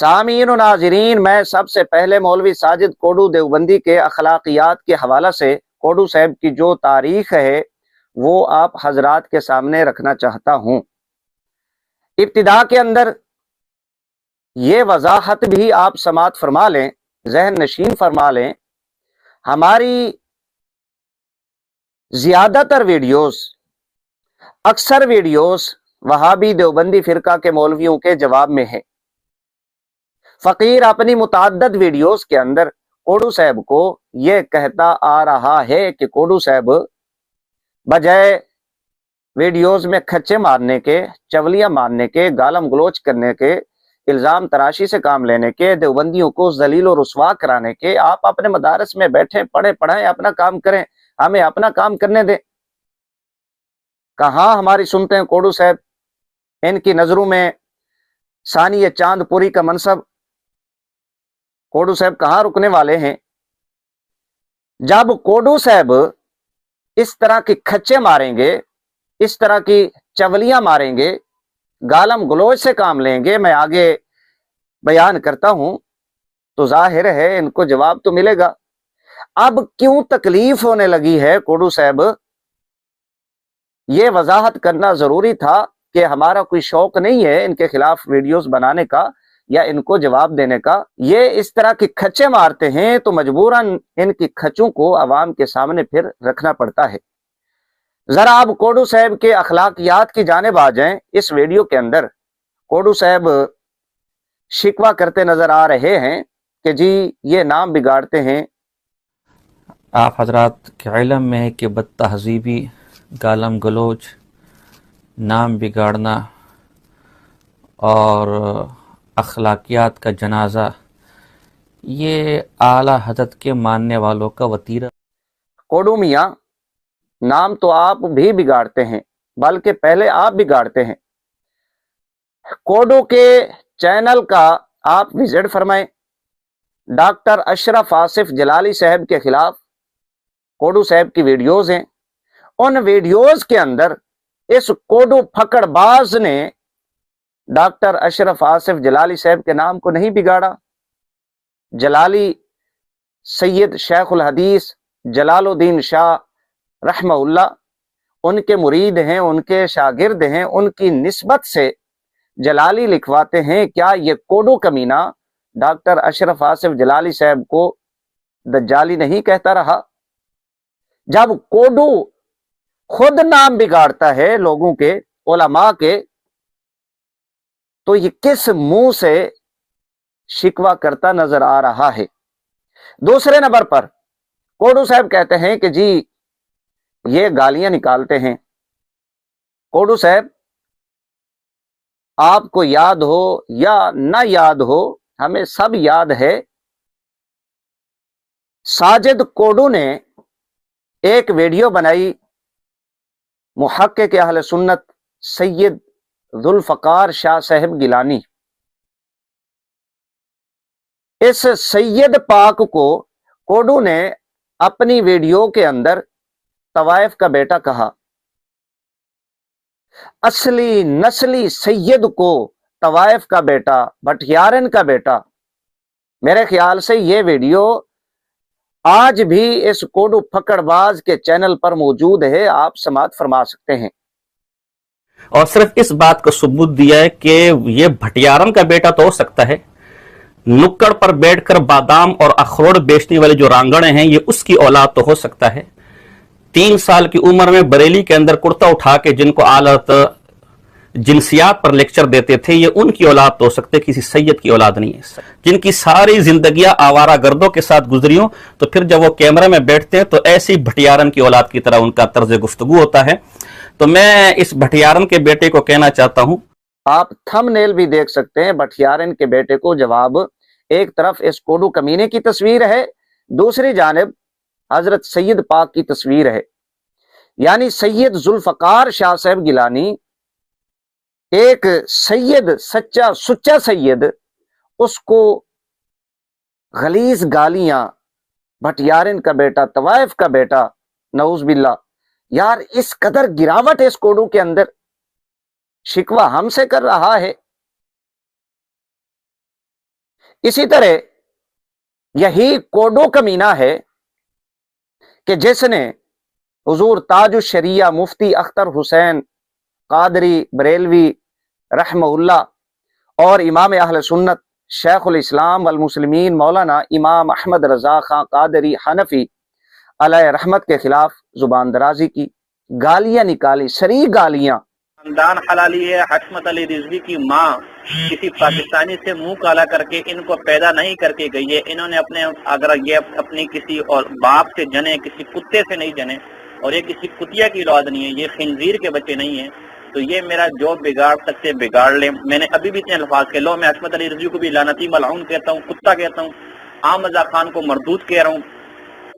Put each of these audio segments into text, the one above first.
सामीन व नाजरीन, मैं सबसे पहले मौलवी साजिद कोडू देवबंदी के अखलाकियात के हवाला से कोडू साहब की जो तारीख है वो आप हजरात के सामने रखना चाहता हूँ। इब्तिदा के अंदर ये वजाहत भी आप समात फरमा लें, जहन नशीन फरमा लें। हमारी ज्यादातर वीडियोस, अक्सर वीडियोस वहाबी देवबंदी फिरका के मौलवियों के जवाब में है। फकीर अपनी मुताद्दद वीडियोस के अंदर कोडू साहब को यह कहता आ रहा है कि कोडू साहब बजाय वीडियोस में खच्चे मारने के, चवलियां मारने के, गालम गलोच करने के, इल्जाम तराशी से काम लेने के, देवबंदियों को जलील और रुस्वा कराने के, आप अपने मदारस में बैठे, पढ़े पढ़ाएं, अपना काम करें, हमें अपना काम करने दें। कहाँ हमारी सुनते हैं कोडू साहब? इनकी नजरों में सानी चांदपुरी का मनसब कोडू साहब कहाँ रुकने वाले हैं? जब कोडू साहब इस तरह की खच्चे मारेंगे, इस तरह की चवलियां मारेंगे, गालम गलोच से काम लेंगे, मैं आगे बयान करता हूं, तो जाहिर है इनको जवाब तो मिलेगा। अब क्यों तकलीफ होने लगी है कोडू साहब? ये वजाहत करना जरूरी था कि हमारा कोई शौक नहीं है इनके खिलाफ वीडियोस बनाने का या इनको जवाब देने का। ये इस तरह की खच्चे मारते हैं तो मजबूरन इनकी खच्चों को आवाम के सामने फिर रखना पड़ता है। जरा आप कोडू साहब के अखलाकियात की जानिब आ जाएं। इस वीडियो के अंदर कोडू साहब शिकवा करते नजर आ रहे हैं कि जी ये नाम बिगाड़ते हैं। आप हजरात के इल्म में है कि बदतहजीबी, गालम गलोच, नाम बिगाड़ना और अखलाकियात का जनाजा ये आला हजरत के मानने वालों का वतीरा। कोडू मियाँ, नाम तो आप भी बिगाड़ते हैं, बल्कि पहले आप बिगाड़ते हैं। कोडू के चैनल का आप विजिट फरमाएं। डॉक्टर अशरफ आसिफ जलाली साहब के खिलाफ कोडू साहब की वीडियोस हैं। उन वीडियोस के अंदर इस कोडू फकड़बाज ने डॉक्टर अशरफ आसिफ जलाली साहब के नाम को नहीं बिगाड़ा। जलाली सैयद शेखुल हदीस जलालुद्दीन शाह रहमहुल्लाह उनके मुरीद हैं, उनके शागिर्द हैं। उनकी निस्बत से जलाली लिखवाते हैं, क्या ये कोडू कमीना डॉक्टर अशरफ आसिफ जलाली साहब को दज्जाली नहीं कहता रहा? जब कोडू खुद नाम बिगाड़ता है लोगों के, उलमा के, तो ये किस मुंह से शिकवा करता नजर आ रहा है? दूसरे नंबर पर कोडू साहब कहते हैं कि जी ये गालियां निकालते हैं। कोडू साहब, आपको याद हो या ना याद हो, हमें सब याद है, साजिद कोडू ने एक वीडियो बनाई मुहक्किक अहले सुन्नत सैयद जुल्फकार शाह साहब गिलानी। इस सैयद पाक को कोडू ने अपनी वीडियो के अंदर तवाइफ का बेटा कहा। असली नस्ली सैयद को तवाइफ का बेटा, भटियारन का बेटा। मेरे ख्याल से ये वीडियो आज भी इस कोडू फकड़बाज के चैनल पर मौजूद है, आप समात फरमा सकते हैं। और सिर्फ इस बात का सबूत दिया है कि ये भटियारन का बेटा तो हो सकता है, नुक्कड़ पर बैठकर बादाम और अखरोट बेचने वाले जो रांगड़े हैं ये उसकी औलाद तो हो सकता है। 3 साल की उम्र में बरेली के अंदर कुर्ता उठा के जिनको आलत जिनसियात पर लेक्चर देते थे ये उनकी औलाद तो हो सकते, किसी सैयद की औलाद नहीं है। जिनकी सारी जिंदगियां आवारा गर्दों के साथ गुजरी हो तो फिर जब वो कैमरे में बैठते हैं तो ऐसी भटियारन की औलाद की तरह उनका तर्ज गुफ्तगू होता है। तो मैं इस भटियारन के बेटे को कहना चाहता हूं, आप थंबनेल भी देख सकते हैं, भटियारन के बेटे को जवाब। एक तरफ इस कोडू कमीने की तस्वीर है, दूसरी जानिब हजरत सैयद पाक की तस्वीर है। यानी सैयद जुल्फकार शाह साहब गिलानी, एक सैयद, सच्चा सुच्चा सैयद, उसको गलीज गालियां, भटियारन का बेटा, तवाइफ का बेटा, नऊज बिल्ला। यार इस कदर गिरावट है इस कोडू के अंदर, शिकवा हमसे कर रहा है। इसी तरह यही कोडो कमीना है कि जिसने हुजूर ताजुश शरिया मुफ्ती अख्तर हुसैन कादरी बरेलवी रहमहुल्लाह और इमाम अहले सुन्नत शेखुल इस्लाम वल मुस्लिमीन मौलाना इमाम अहमद रजा खां कादरी हनफी अलैह रहमत के खिलाफ जुबान दराजी की, गालियां निकाली, शरीक गालियां। खानदान हलाली है। हशमत अली रिजवी की माँ किसी पाकिस्तानी से मुंह काला करके इनको पैदा नहीं करके गई है। इन्होंने अपने, अगर ये अपनी किसी और बाप से जने, किसी कुत्ते से नहीं जने, और ये किसी कुतिया की औलाद नहीं है, ये खिंजीर के बच्चे नहीं है, तो ये मेरा जो बिगाड़ सकते बिगाड़ ले। मैंने अभी भी इतने अल्फाज कह लो, मैं हशमत अली रिजवी को भी लानती मलऊन कहता हूँ, कुत्ता कहता हूँ, आम रजा खान को मरदूद कह रहा हूँ,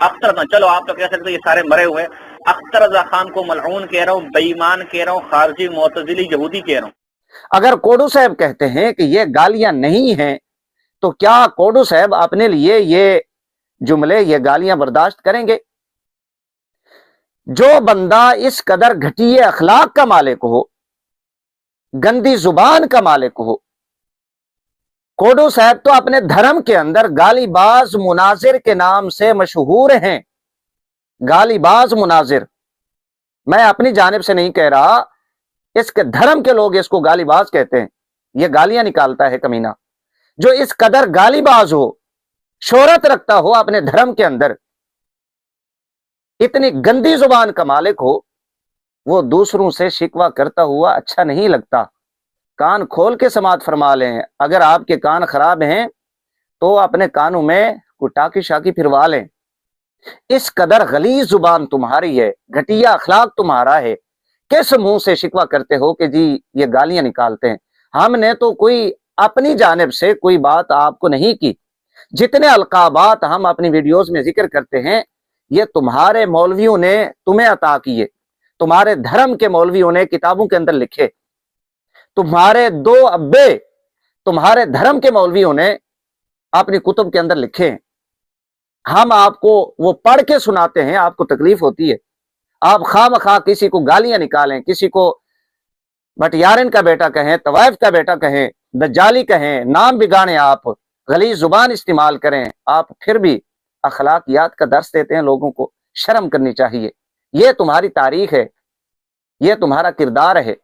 अख्तर, चलो आप तो कह सकते ये सारे मरे हुए, अख्तर रजा खान को मलऊन कह रहा हूँ, बेईमान कह रहा हूँ, खारजी मोतजिली यहूदी कह रहा हूँ। अगर कोडू साहब कहते हैं कि ये गालियां नहीं हैं, तो क्या कोडू साहब अपने लिए ये जुमले, ये गालियां बर्दाश्त करेंगे? जो बंदा इस कदर घटिया अखलाक का मालिक हो, गंदी जुबान का मालिक हो, कोडू साहब तो अपने धर्म के अंदर गालीबाज मुनाजिर के नाम से मशहूर हैं। गालीबाज मुनाजिर, मैं अपनी जानिब से नहीं कह रहा, इसके धर्म के लोग इसको गालीबाज कहते हैं। ये गालियां निकालता है कमीना। जो इस कदर गालीबाज हो, शोहरत रखता हो अपने धर्म के अंदर, इतनी गंदी जुबान का मालिक हो, वो दूसरों से शिकवा करता हुआ अच्छा नहीं लगता। कान खोल के समात फरमा लें। अगर आपके कान खराब हैं तो अपने कानों में कुटाकी शाकी फिरवा लें। इस कदर गलीज जुबान तुम्हारी है, घटिया अखलाक तुम्हारा है, किस मुंह से शिकवा करते हो कि जी ये गालियां निकालते हैं? हमने तो कोई अपनी जानिब से कोई बात आपको नहीं की। जितने अलकाबात हम अपनी वीडियोस में जिक्र करते हैं, ये तुम्हारे मौलवियों ने तुम्हें अता किए, तुम्हारे धर्म के मौलवियों ने किताबों के अंदर लिखे, तुम्हारे दो अब्बे तुम्हारे धर्म के मौलवियों ने अपनी कुतुब के अंदर लिखे हैं। हम आपको वो पढ़ के सुनाते हैं, आपको तकलीफ होती है। आप खामखा किसी को गालियां निकालें, किसी को भटियारन का बेटा कहें, तवाइफ का बेटा कहें, दज्जाली कहें, नाम बिगाड़ें, आप गलीज जुबान इस्तेमाल करें, आप फिर भी अखलाकियात का दर्स देते हैं लोगों को। शर्म करनी चाहिए। ये तुम्हारी तारीख है, ये तुम्हारा किरदार है।